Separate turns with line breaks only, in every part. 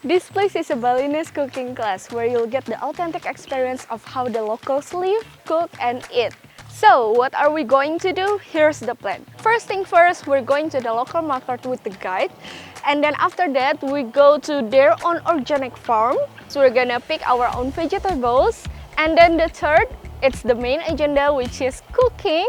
This place is a Balinese cooking class where you'll get the authentic experience of how the locals live, cook, and eat. So, what are we going to do? Here's the plan. First thing first, we're going to the local market with the guide. And then after that, we go to their own organic farm. So we're gonna pick our own vegetables. And then the third, it's the main agenda, which is cooking.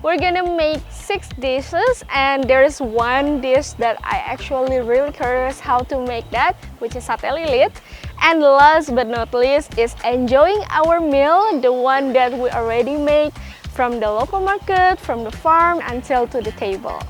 We're gonna make 6 dishes, and there is one dish that I actually really curious how to make that, which is sate lilit. And last but not least is enjoying our meal, the one that we already made from the local market, from the farm until to the table.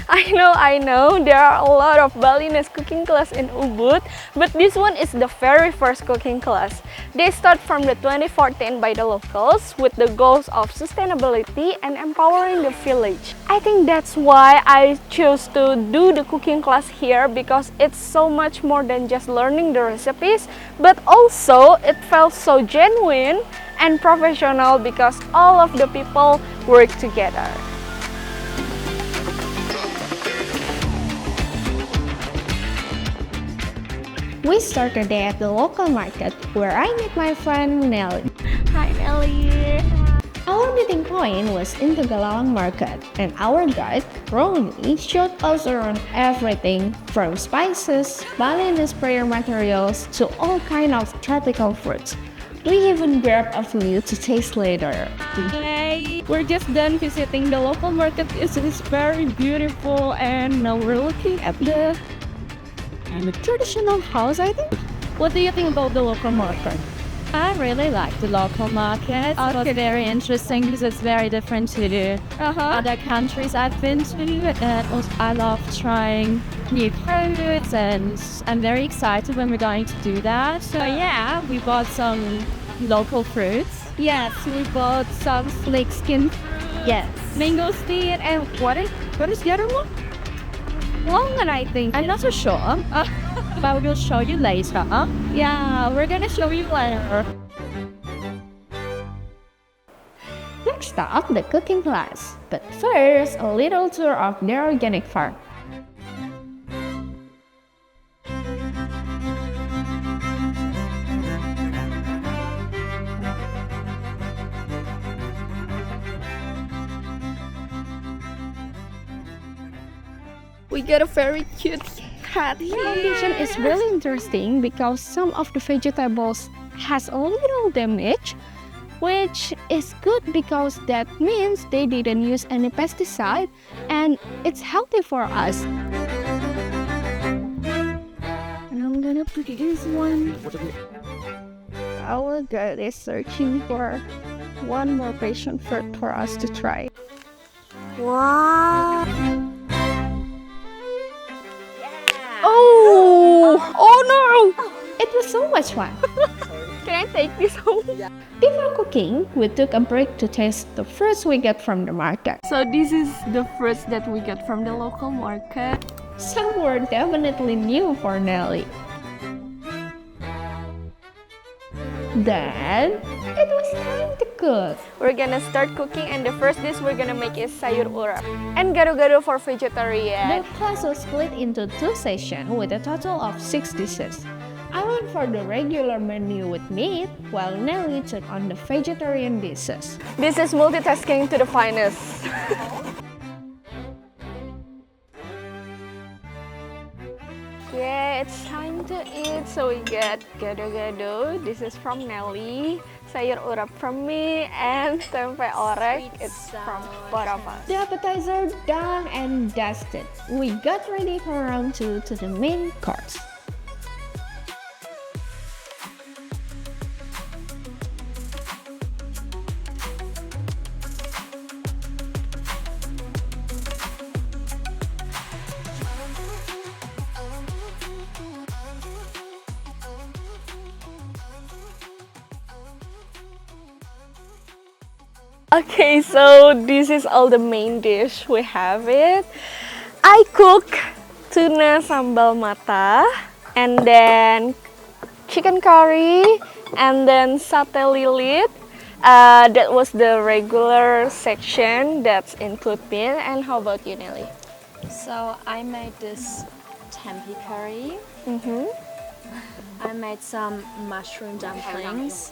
I know, there are a lot of Balinese cooking class in Ubud, but this one is the very first cooking class. They start from the 2014 by the locals with the goals of sustainability and empowering the village. I think that's why I chose to do the cooking class here, because it's so much more than just learning the recipes, but also it felt so genuine and professional because all of the people work together. We start the day at the local market where I met my friend Nelly. Hi Nelly! Our meeting point was in the Galalang market, and our guide, Ronnie, showed us around everything from spices, Balinese prayer materials to all kinds of tropical fruits. We even grabbed a few to taste later.
Hey, we're just done visiting the local market. It's very beautiful, and now we're looking at the traditional house, I think. What do you think about the local market?
I really like the local market.
Okay.
It's very interesting because it's very different to the other countries I've been to. And also I love trying new foods, and I'm very excited when we're going to do that. So yeah, we bought some local fruits.
Yes, we bought some snake skin fruit,
Yes.
mangosteen, and what is the other one? Longan, I think.
I'm not so sure, but we'll show you later.
Yeah, we're gonna show you later.
Next stop, the cooking class. But first, a little tour of their organic farm.
We got a very cute cat
The
here.
condition is really interesting because some of the vegetables has a little damage, which is good because that means they didn't use any pesticide and it's healthy for us. And I'm gonna put this one. Our guide is searching for one more passion fruit for us to try. Wow! Oh no! It was so much fun. Can I take this home? Before cooking, we took a break to taste the fruits we get from the market.
So this is the fruits that we get from the local market.
Some were definitely new for Nelly. Then, it was time to cook. We're gonna start cooking, and the first dish we're gonna make is sayur urap and gado-gado for vegetarian. The class was split into 2 sessions with a total of 6 dishes. I went for the regular menu with meat, while Nelly took on the vegetarian dishes. This is multitasking to the finest. Yeah, it's time to eat. So we get gado-gado. This is from Nelly, sayur urap from me, and tempe orek. It's from both of us. The appetizer done and dusted. We got ready for round 2 to the main course. Okay, so this is all the main dish. We have it. I cook tuna sambal mata, and then chicken curry, and then sate lilit. That was the regular section that's include bean. And how about you, Nelly?
So I made this tempeh curry. made some mushroom dumplings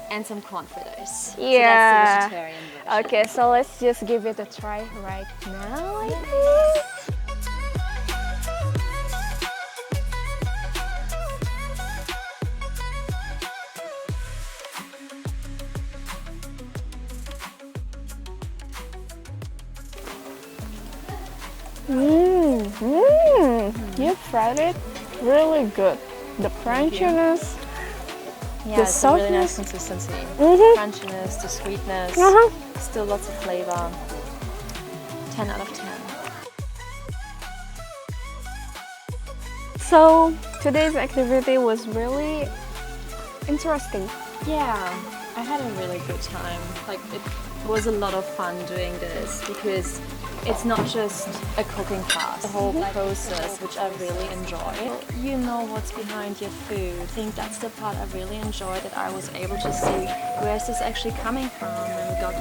and some corn fritters.
Yeah.
So that's the vegetarian version.
Okay, so let's just give it a try right now, I think. You fried it really good. The crunchiness,
Yeah,
the
it's a really nice
softness.
consistency.
Mhm.
Crunchiness, the sweetness, still lots of flavor. 10 out of 10.
So today's activity was really interesting.
Yeah, I had a really good time. Like, it was a lot of fun doing this because it's not just a cooking class, the whole process, which I really enjoy. You know what's behind your food. I think that's the part I really enjoyed, that I was able to see where is this actually coming from, and we got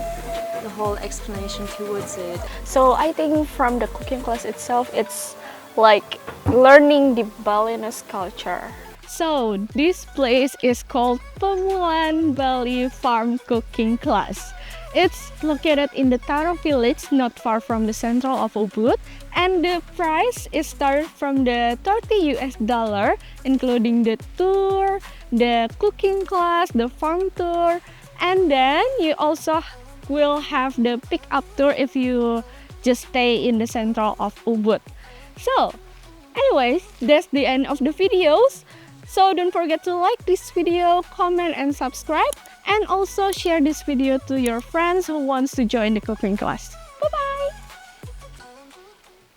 the whole explanation towards it.
So I think from the cooking class itself, it's like learning the Balinese culture.
So this place is called Pemulan Bali Farm Cooking class. It's located in the Taro village, not far from the central of Ubud, and the price is started from the $30, including the tour, the cooking class, the farm tour, and then you also will have the pick-up tour if you just stay in the central of Ubud. So, anyways, that's the end of the videos. So don't forget to like this video, comment and subscribe, and also share this video to your friends who wants to join the cooking class.